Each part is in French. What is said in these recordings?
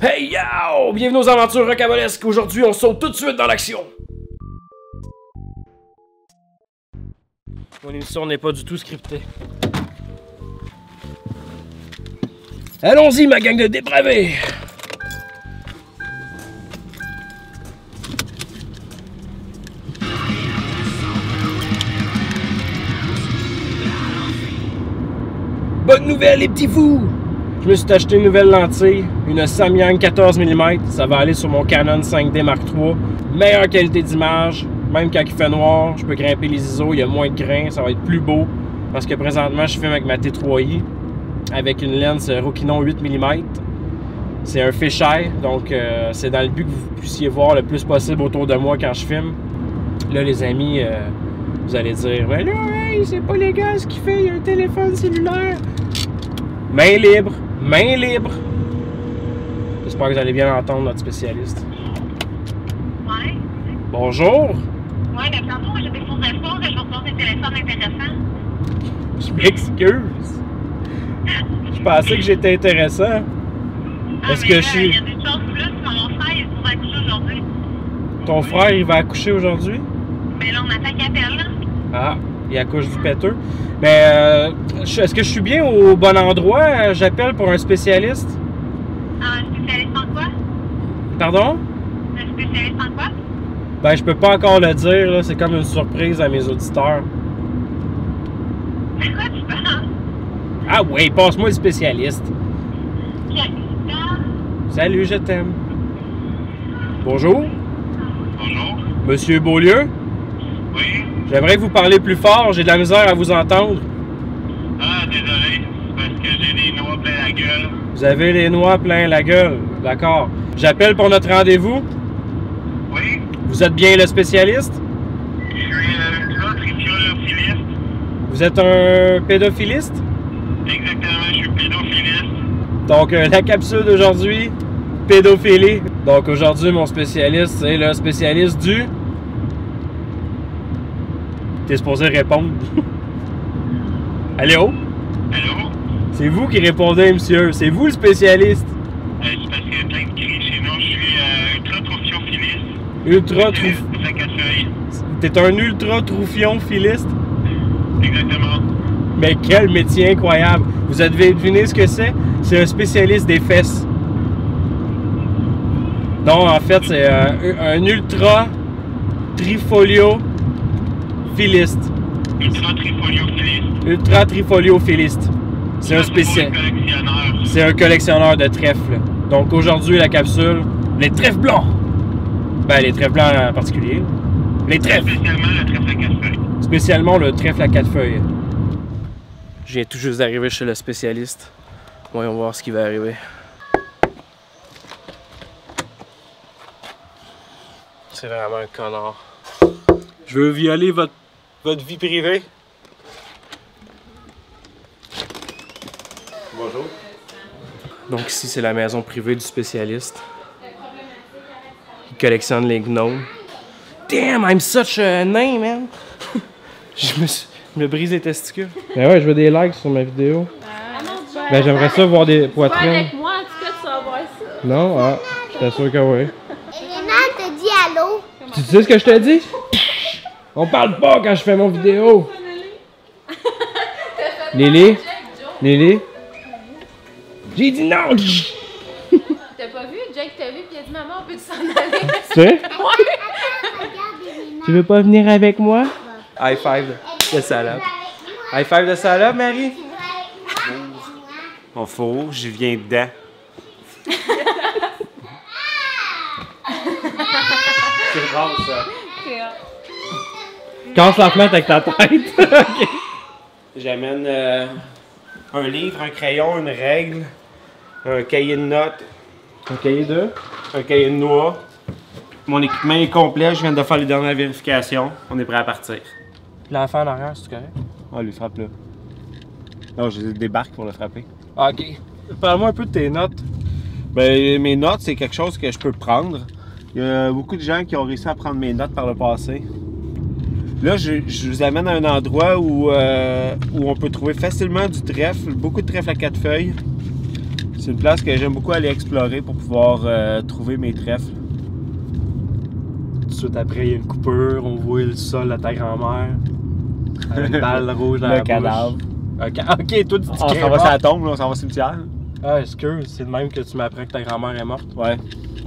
Hey yo! Bienvenue aux aventures rocambolesques. Aujourd'hui, on saute tout de suite dans l'action. Mon émission n'est pas du tout scriptée. Allons-y, ma gang de dépravés! Bonne nouvelle, les petits fous! Je me suis acheté une nouvelle lentille, une Samyang 14 mm. Ça va aller sur mon Canon 5D Mark III. Meilleure qualité d'image, même quand il fait noir, je peux grimper les ISO, il y a moins de grains, ça va être plus beau. Parce que présentement, je filme avec ma T3i, avec une lens Rokinon 8 mm. C'est un fisheye, donc c'est dans le but que vous puissiez voir le plus possible autour de moi quand je filme. Là, les amis, vous allez dire, mais là, hey, c'est pas légal ce qu'il fait, il y a un téléphone cellulaire. Main libre, main libre. J'espère que vous allez bien entendre notre spécialiste. Ouais. Bonjour. Ouais, ben tantôt, j'ai des fausses infos, je vais recevoir des téléphones intéressants. Je m'excuse. Je pensais que j'étais intéressant. Est-ce que je suis... Il y a des choses plus, mon frère, il va accoucher aujourd'hui. Ton frère, il va accoucher aujourd'hui? Mais là, on attend qu'il appelle, là. Ah, il accouche du péteux. Mais est-ce que je suis bien au bon endroit? J'appelle pour un spécialiste. Un spécialiste en quoi? Pardon? Un spécialiste en quoi? Ben, je peux pas encore le dire, là. C'est comme une surprise à mes auditeurs. De quoi tu parles? Ah oui, passe-moi le spécialiste. Salut, je t'aime. Bonjour. Bonjour. Monsieur Beaulieu? Oui. J'aimerais vous parler plus fort, j'ai de la misère à vous entendre. Ah, désolé. C'est parce que j'ai des noix plein la gueule. Vous avez les noix plein la gueule. D'accord. J'appelle pour notre rendez-vous. Oui. Vous êtes bien le spécialiste? Je suis ultra-triphiolophiliste. Vous êtes un pédophiliste? Exactement, je suis pédophiliste. Donc, la capsule d'aujourd'hui, pédophilie. Donc, aujourd'hui, mon spécialiste, c'est le spécialiste du... T'es supposé répondre. Allô? Allô? C'est vous qui répondez, monsieur. C'est vous le spécialiste. C'est parce qu'il y a plein de cris chez nous. Je suis ultra-trophiophiliste. Ultra-trouf... C'est la quatre-feuilles. T'es un ultra-troufionphiliste? Exactement. Mais quel métier incroyable! Vous avez deviné ce que c'est? C'est un spécialiste des fesses. Non, en fait, c'est un ultra-trifoliophiliste. Ultra-trifoliophiliste. Ultra-trifoliophiliste. C'est un spécial. C'est un collectionneur de trèfles. Donc aujourd'hui, la capsule, les trèfles blancs. Ben, les trèfles blancs en particulier. Les trèfles. Spécialement le trèfle à quatre feuilles. Spécialement le trèfle à quatre feuilles. Je viens tout juste d'arriver chez le spécialiste. Voyons voir ce qui va arriver. C'est vraiment un connard. Je veux violer votre vie privée. Bonjour. Donc ici, c'est la maison privée du spécialiste. Il collectionne les gnomes. Damn, I'm such a nain, man! Je me brise les testicules. Ben ouais, je veux des likes sur ma vidéo. Ben j'aimerais ça voir des poitrines. Avec moi, en tout cas, tu vas voir ça. Non? Ah, j'étais sûr que oui. Elena te dit allô. Tu sais ce que je te dis? On parle pas quand je fais mon vidéo. Lily? Lily? J'ai dit non! T'as pas vu? Jake t'a vu pis il a dit maman, on peut s'en aller. Tu sais? Ouais! Regarde Elena. Tu veux pas venir avec moi? High five de salope. High five de salope, Marie? On faut, j'y viens dedans. C'est drôle ça. Casse la fenêtre avec ta tête. Okay. J'amène un livre, un crayon, une règle, un cahier de notes. Un cahier de? Un cahier de noix. Mon équipement est complet, je viens de faire les dernières vérifications. On est prêt à partir. L'enfant en arrière, c'est correct? Ah, lui frappe là. Non, je débarque pour le frapper. Ah, ok. Parle-moi un peu de tes notes. Ben, mes notes, c'est quelque chose que je peux prendre. Il y a beaucoup de gens qui ont réussi à prendre mes notes par le passé. Là, je vous amène à un endroit où on peut trouver facilement du trèfle, beaucoup de trèfle à quatre feuilles. C'est une place que j'aime beaucoup aller explorer pour pouvoir trouver mes trèfles. Tout de suite après, il y a une coupure, on voit le sol à ta grand-mère. Avec une balle rouge dans Le la cadavre. bouche. Ok, toi tu dis On qu'elle est s'en va morte. sur la tombe, là, on s'en va au cimetière. Ah, excuse, c'est le même que tu m'apprends que ta grand-mère est morte. Ouais.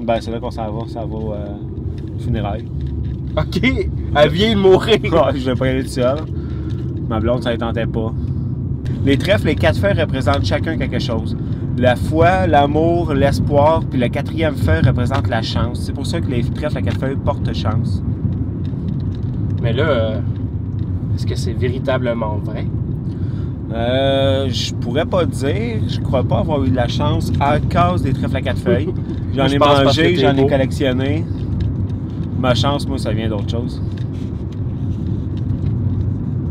Ben, c'est là qu'on s'en va. Ça va au funérailles. Ok, elle vient de mourir. Ouais, je vais pas y aller tout seul. Ma blonde, ça ne tentait pas. Les trèfles, les 4 feuilles représentent chacun quelque chose. La foi, l'amour, l'espoir, puis la 4e feuille représente la chance. C'est pour ça que les trèfles à 4 feuilles portent chance. Mais là, est-ce que c'est véritablement vrai? Je pourrais pas dire. Je crois pas avoir eu de la chance à cause des trèfles à 4 feuilles. J'en Je ai pense parce que mangé, t'es j'en ai beau. collectionné. Ma chance, moi, ça vient d'autre chose.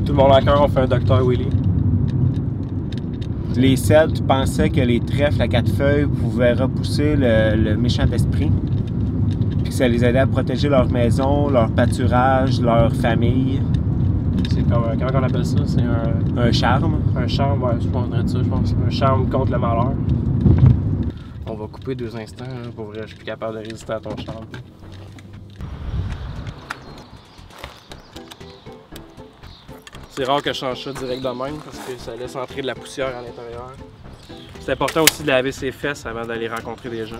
Tout le monde en cœur, on fait un Dr. Willy. Les Celtes pensaient que les trèfles à 4 feuilles pouvaient repousser le méchant esprit, puis que ça les aidait à protéger leur maison, leur pâturage, leur famille. C'est comme, comment on appelle ça? C'est Un charme. un charme, ouais, je prendrais de ça, je pense. Un charme contre le malheur. On va couper 2 instants, hein, pour vrai, je suis plus capable de résister à ton charme. C'est rare que je change ça direct de même parce que ça laisse entrer de la poussière à l'intérieur. C'est important aussi de laver ses fesses avant d'aller rencontrer des gens.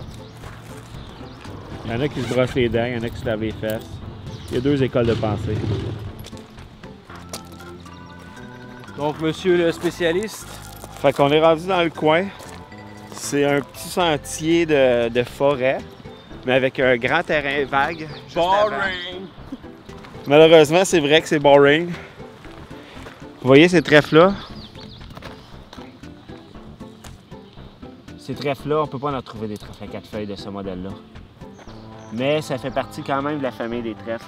Il y en a qui se brossent les dents, il y en a qui se lavent les fesses. Il y a 2 écoles de pensée. Donc, monsieur le spécialiste, Fait qu'on est rendu dans le coin. C'est un petit sentier de forêt, mais avec un grand terrain vague. juste avant. Malheureusement, c'est vrai que c'est boring. Vous voyez ces trèfles-là? Ces trèfles-là, on peut pas en trouver des trèfles à 4 feuilles de ce modèle-là. Mais ça fait partie quand même de la famille des trèfles.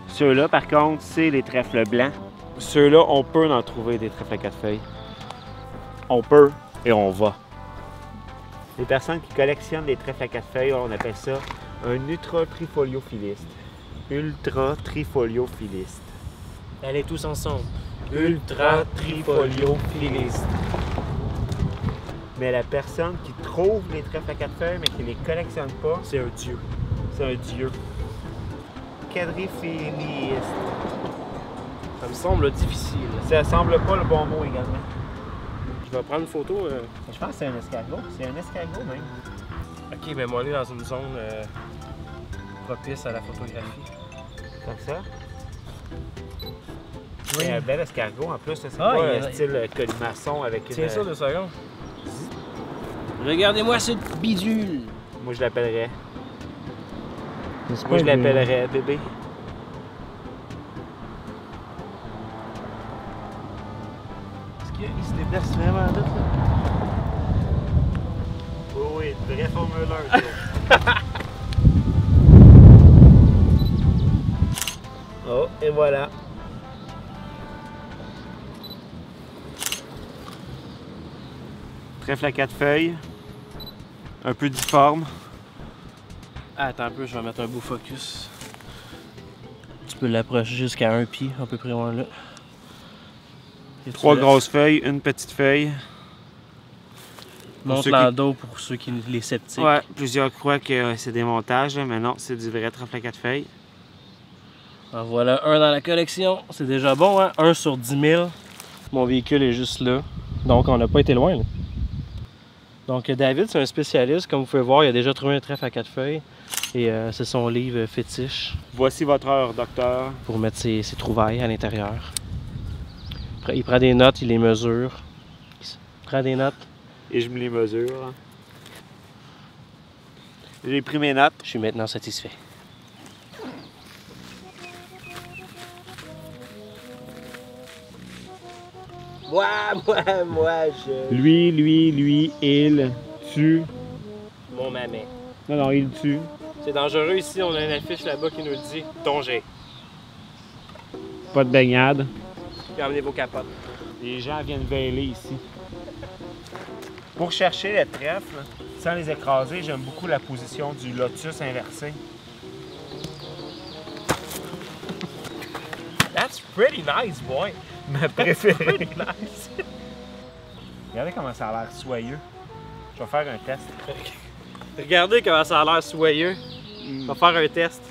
Ceux-là, par contre, c'est les trèfles blancs. Ceux-là, on peut en trouver des trèfles à 4 feuilles. On peut et on va. Les personnes qui collectionnent des trèfles à 4 feuilles, on appelle ça un ultra-trifoliophilistes. Ultra-trifoliophilistes. allez tous ensemble. Ultra trifoliophilistes. Mais la personne qui trouve les trèfles à 4 feuilles, mais qui les collectionne pas, C'est un dieu. c'est un dieu. Quadriphiliste. Ça me semble difficile. Ça semble pas le bon mot également. Je vais prendre une photo. Je pense que c'est un escargot. C'est un escargot même. Ok, mais moi aller dans une zone propice à la photographie. Comme ça. Oui. C'est un bel escargot en plus. C'est Ah, pas il y a- style colimaçon avec une... Tiens ça 2 secondes. Regardez-moi cette bidule. Moi je l'appellerais. Moi je l'appellerais bébé. Est-ce qu'il se déplace vraiment vite là? Oh oui, une vraie Formule 1. Oh, et voilà. Trèfle à 4 feuilles. Un peu difforme. Ah, attends un peu, je vais mettre un beau focus. Tu peux l'approcher jusqu'à un pied, à peu près loin là. Et tu 3 laisses. grosses feuilles, une petite feuille. Montre ceux l'endos pour ceux qui les sceptiques. Ouais, plusieurs croient que c'est des montages, mais non, c'est du vrai trèfle à 4 feuilles. En voilà un dans la collection. C'est déjà bon, hein? 1 sur 10 000. Mon véhicule est juste là. Donc, on n'a pas été loin, là. Donc, David, c'est un spécialiste. Comme vous pouvez voir, il a déjà trouvé un trèfle à 4 feuilles. Et c'est son livre fétiche Voici votre heure, docteur. pour mettre ses trouvailles à l'intérieur. Il prend des notes, il les mesure. Il prend des notes. Et je me les mesure. J'ai pris mes notes. Je suis maintenant satisfait. Moi, je... Lui, il, tu. Mon mamet. Non, il tue. C'est dangereux ici, on a une affiche là-bas qui nous dit « Danger Pas de baignade. ». Puis emmenez vos capotes. Les gens viennent veiller ici. Pour chercher les trèfles, sans les écraser, j'aime beaucoup la position du lotus inversé. That's pretty nice, boy. Ma préférée. Pretty nice. Regardez comment ça a l'air soyeux. Je vais faire un test. Regardez comment ça a l'air soyeux. On va faire un test.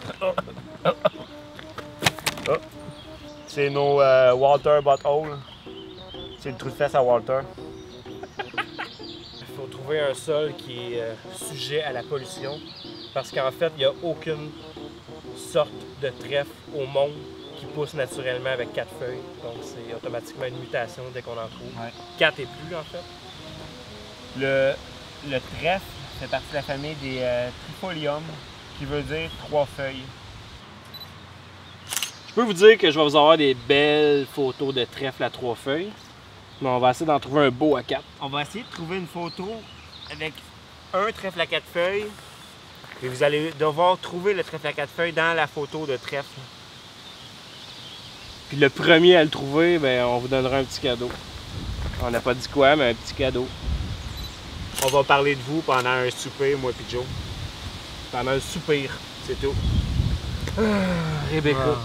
C'est nos Walter Butthole. C'est le trou de fesse à Walter. Il faut trouver un sol qui est sujet à la pollution. Parce qu'en fait, il n'y a aucune sorte de trèfle au monde qui pousse naturellement avec 4 feuilles. Donc c'est automatiquement une mutation dès qu'on en trouve. Ouais. 4 et plus en fait. Le trèfle fait partie de la famille des Trifolium, qui veut dire 3 feuilles. Je peux vous dire que je vais vous avoir des belles photos de trèfle à 3 feuilles. Mais on va essayer d'en trouver un beau à 4. On va essayer de trouver une photo avec un trèfle à 4 feuilles. Et vous allez devoir trouver le trèfle à 4 feuilles dans la photo de trèfle. Puis le premier à le trouver, ben, on vous donnera un petit cadeau. On n'a pas dit quoi, mais un petit cadeau. On va parler de vous pendant un souper, moi et Joe. Pendant un soupir. C'est tout. Rebecca.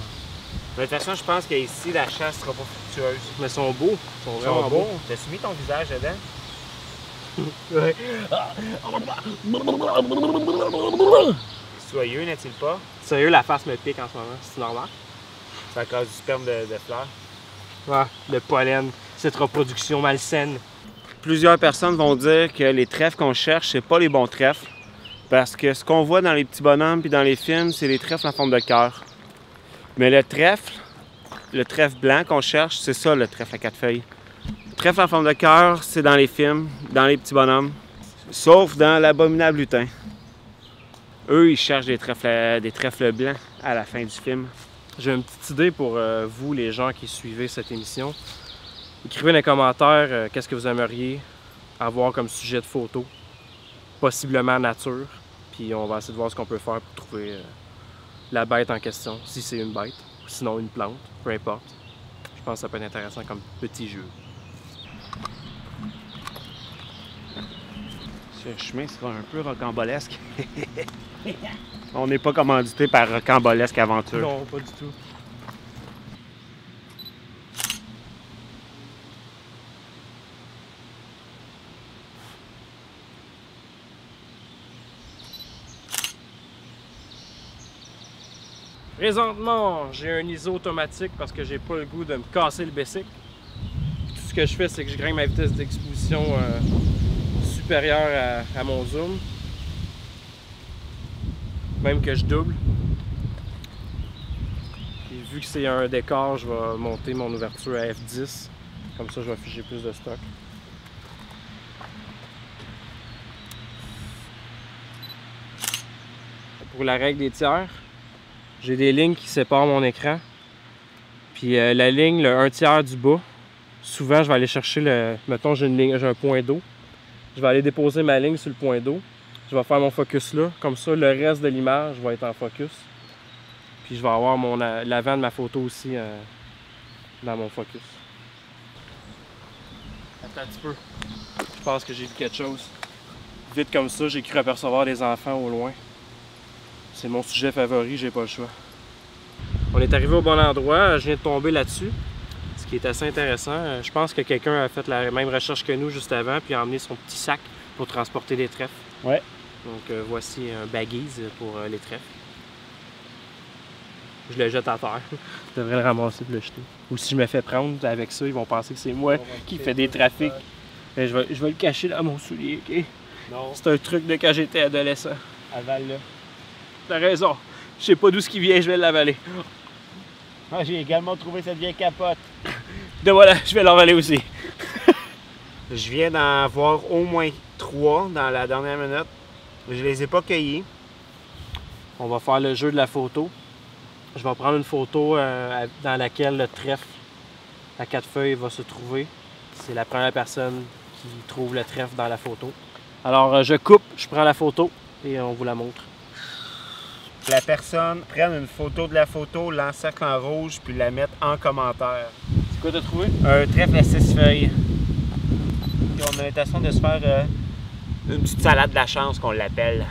Mais de toute façon, je pense qu'ici, la chasse sera pas fructueuse. Mais ils sont beaux. Ils sont Ils vraiment sont beaux. beaux. T'as-tu mis ton visage dedans? Ouais. Soyeux, n'est-il pas? Sérieux, la face me pique en ce moment. C'est normal. C'est à cause du sperme de fleurs. Ouais, le pollen. Cette reproduction malsaine. Plusieurs personnes vont dire que les trèfles qu'on cherche, c'est pas les bons trèfles. Parce que ce qu'on voit dans les petits bonhommes puis dans les films, c'est les trèfles en forme de cœur. Mais le trèfle blanc qu'on cherche, c'est ça le trèfle à 4 feuilles. Le trèfle en forme de cœur, c'est dans les films, dans les petits bonhommes. Sauf dans l'abominable lutin. Eux, ils cherchent des trèfles blancs à la fin du film. J'ai une petite idée pour vous, les gens qui suivez cette émission. Écrivez dans les commentaires qu'est-ce que vous aimeriez avoir comme sujet de photo. Possiblement nature. Puis on va essayer de voir ce qu'on peut faire pour trouver la bête en question. Si c'est une bête, ou sinon une plante, peu importe. Je pense que ça peut être intéressant comme petit jeu. Ce chemin sera un peu rocambolesque. On n'est pas commandité par Rocambolesque Aventure. Non, pas du tout. Présentement, j'ai un ISO automatique parce que j'ai pas le goût de me casser le bicycle. Tout ce que je fais, c'est que je gagne ma vitesse d'exposition supérieure à mon zoom. Même que je double. Et vu que c'est un décor, je vais monter mon ouverture à F10. Comme ça, je vais afficher plus de stock. Pour la règle des tiers, j'ai des lignes qui séparent mon écran. Puis la ligne, le 1/3 du bas, souvent je vais aller chercher le. Mettons, j'ai un point d'eau. Je vais aller déposer ma ligne sur le point d'eau. Je vais faire mon focus là. Comme ça, le reste de l'image va être en focus. Puis je vais avoir l'avant de ma photo aussi dans mon focus. Attends un petit peu. Je pense que j'ai vu quelque chose. Vite comme ça, j'ai cru apercevoir des enfants au loin. C'est mon sujet favori, j'ai pas le choix. On est arrivé au bon endroit, je viens de tomber là-dessus, ce qui est assez intéressant. Je pense que quelqu'un a fait la même recherche que nous juste avant, puis a emmené son petit sac pour transporter les trèfles. Ouais. Donc voici un baggies pour les trèfles. Je le jette à terre. Je devrais le ramasser et le jeter. Ou si je me fais prendre avec ça, ils vont penser que c'est moi qui fais des trafics. Mais je vais le cacher dans mon soulier, ok? Non. C'est un truc de quand j'étais adolescent. Avale-le. T'as raison. Je sais pas d'où ce qui vient, je vais l'avaler. Ah, j'ai également trouvé cette vieille capote. De voilà, je vais l'avaler aussi. Je viens d'en voir au moins 3 dans la dernière minute. Je les ai pas cueillis. On va faire le jeu de la photo. Je vais prendre une photo dans laquelle le trèfle à 4 feuilles va se trouver. C'est la première personne qui trouve le trèfle dans la photo. Alors je coupe, je prends la photo et on vous la montre. La personne prenne une photo de la photo, l'encercle en rouge, puis la mette en commentaire. C'est quoi t'as trouvé? Un trèfle à 6 feuilles. Puis on a l'intention de se faire une petite salade de la chance, qu'on l'appelle.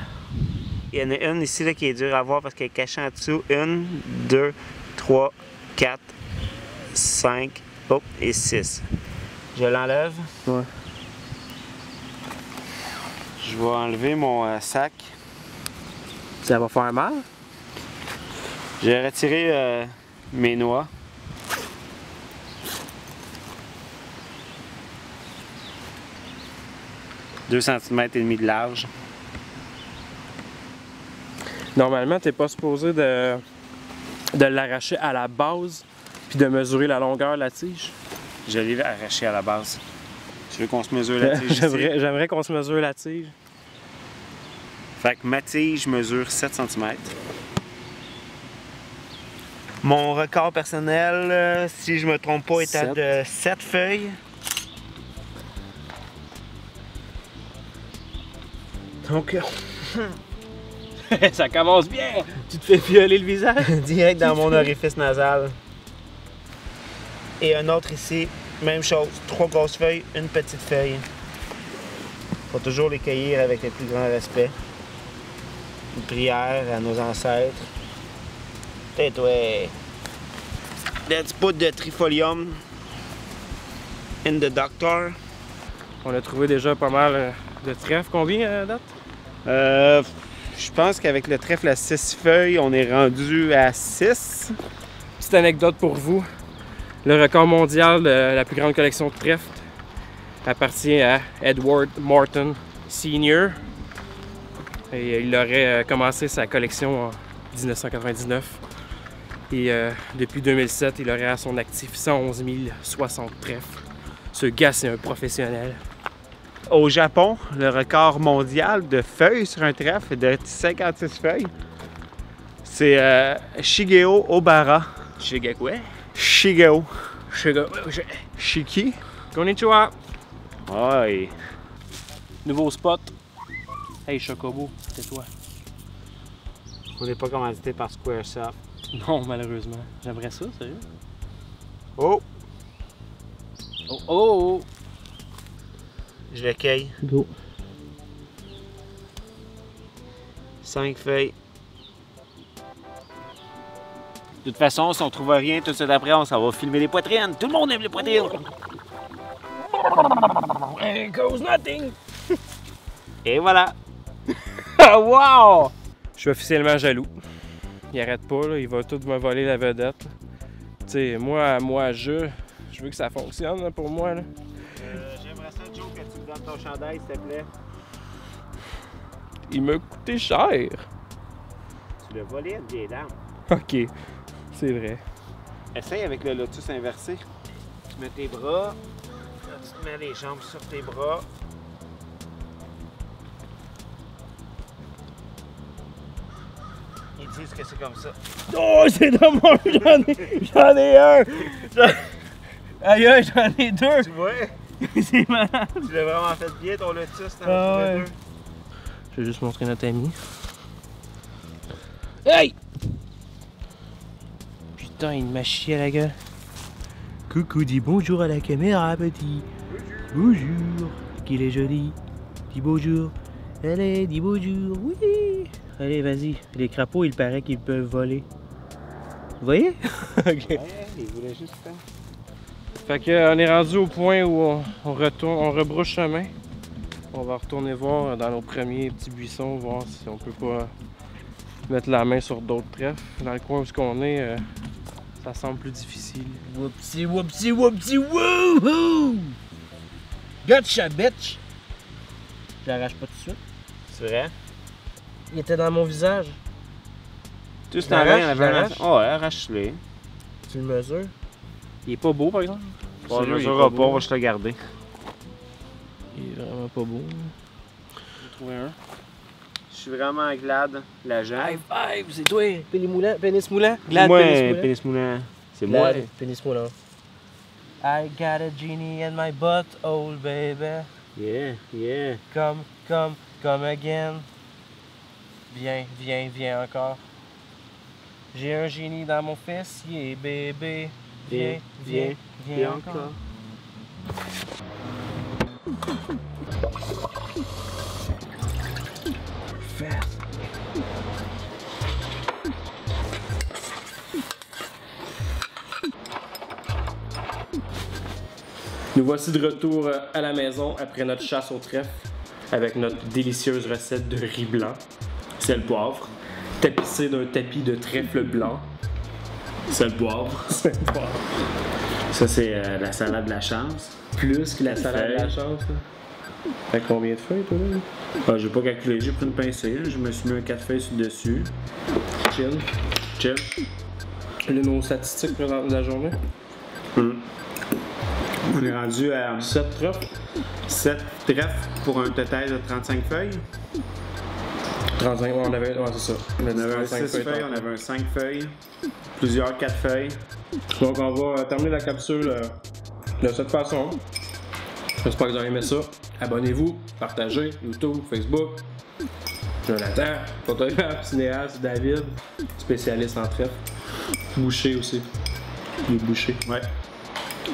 Il y en a une ici là, qui est dure à voir parce qu'elle est cachée en dessous. 1, 2, 3, 4, 5 et 6. Je l'enlève. Ouais. Je vais enlever mon sac. Ça va faire mal? J'ai retiré mes noix. « 2,5 cm de large. Normalement, t'es pas supposé de l'arracher à la base puis de mesurer la longueur de la tige. Je l'ai arraché à la base. Tu veux qu'on se mesure la tige ici? J'aimerais qu'on se mesure la tige. Fait que ma tige mesure 7 cm. Mon record personnel, si je me trompe pas, est à de 7 feuilles. Donc, Ça commence bien! Tu te fais violer le visage? direct dans mon orifice nasal. Et un autre ici, même chose. 3 grosses feuilles, une petite feuille. Faut toujours les cueillir avec le plus grand respect. Une prière à nos ancêtres. Tais-toi. Let's put the trifolium in the doctor. On a trouvé déjà pas mal de trèfles. Combien à date? Je pense qu'avec le trèfle à 6 feuilles, on est rendu à 6. Petite anecdote pour vous. Le record mondial de la plus grande collection de trèfles appartient à Edward Morton Sr. Et il aurait commencé sa collection en 1999. Et depuis 2007, il aurait à son actif 111 060 trèfles. Ce gars, c'est un professionnel. Au Japon, le record mondial de feuilles sur un trèfle est de 56 feuilles. C'est Shigeo Obara. Shigekwe? Shigeo. Shiki. Konnichiwa. Ouais. Nouveau spot. Hey Chocobo, c'est toi. On n'est pas commandité par Squaresoft. Non, malheureusement. J'aimerais ça, sérieux. Oh! Oh oh! Je le cueille. Go. 5 feuilles. De toute façon, si on trouve rien tout de suite après, on s'en va filmer les poitrines. Tout le monde aime les poitrines. It goes nothing! Et voilà. Wow! Je suis officiellement jaloux. Il arrête pas, là. Il va tout me voler la vedette. Tu sais, moi, je veux que ça fonctionne là, pour moi. Là. J'aimerais ça, Joe, que tu me donnes ton chandail, s'il te plaît. Il m'a coûté cher. Tu l'as volé, vieille dame. Ok, c'est vrai. Essaye avec le lotus inversé. Tu mets tes bras, là, tu te mets les jambes sur tes bras. Ils disent que c'est comme ça. Oh, c'est dommage, j'en ai un! Aïe, aïe, j'en ai deux! Tu vois? C'est malade! Tu l'as vraiment fait bien ton lotus, t'en Ah as ouais. deux. Je vais juste montrer notre ami. Hey! Putain, il m'a chié à la gueule. Coucou, dis bonjour à la caméra, petit. Bonjour. Qu'il est joli. Dis bonjour. Allez, dis bonjour. Oui. Allez, vas-y. Les crapauds, il paraît qu'ils peuvent voler. Vous voyez? Ok. Ouais, il voulait juste faire. Fait que, on est rendu au point où on retourne, on rebrouche chemin. On va retourner voir dans nos premiers petits buissons, voir si on peut pas mettre la main sur d'autres trèfles. Dans le coin où on est, ça semble plus difficile. Whoopsie, whoopsie, whoopsie, wouhou! Gotcha, bitch! Je l'arrache pas tout de suite. C'est vrai? Il était dans mon visage. Tout ce Je temps-là, il y en avait un. l'arrache? Oh, ouais, arrache-les. Tu le mesures? Il est pas beau, par exemple? On Sérieux, ne il est mesurera pas pas, on beau. va juste le garder. Il est vraiment pas beau. J'ai trouvé un. Je suis vraiment glad, l'agent. High five, c'est toi! Pénis moulant, pénis moulant. Glad Moi, pénis moulant. pénis moulant. C'est moi. Glad pénis moulant. I got a genie in my butt, old baby. Yeah, yeah. Come again. Viens, viens, viens encore. J'ai un génie dans mon fessier, bébé. Viens, viens, viens encore. Nous voici de retour à la maison après notre chasse au trèfle. avec notre délicieuse recette de riz blanc, sel poivre, tapissé d'un tapis de trèfle blanc. Sel poivre. Ça, c'est la salade de la chance. Plus que la salade de la feuilles. chance. Là. Fait combien de feuilles, toi, là? Ah, j'ai pas calculé, j'ai pris une pincée, là. Je me suis mis un 4 feuilles sur le dessus. Chill. Chill. Là, nos statistiques présentes de la journée. On est rendu à 7 trèfles. 7 trèfles pour un total de 35 feuilles. 35, on avait. Ouais, c'est ça. On avait un 35 6 feuilles, on avait un 5 feuilles, plusieurs 4 feuilles. Donc, on va terminer la capsule de cette façon. J'espère que vous avez aimé ça. Abonnez-vous, partagez, YouTube, Facebook. Jonathan, photographe, cinéaste, David, spécialiste en trèfle. Boucher aussi. Les bouchers. Ouais.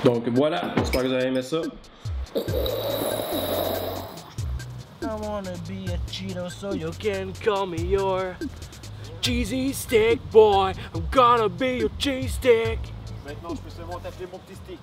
Donc voilà, j'espère que vous avez aimé ça. I wanna be a Cheeto so you can call me your cheesy stick boy. I'm gonna be your cheese stick. Maintenant, je peux seulement t'appeler mon petit stick.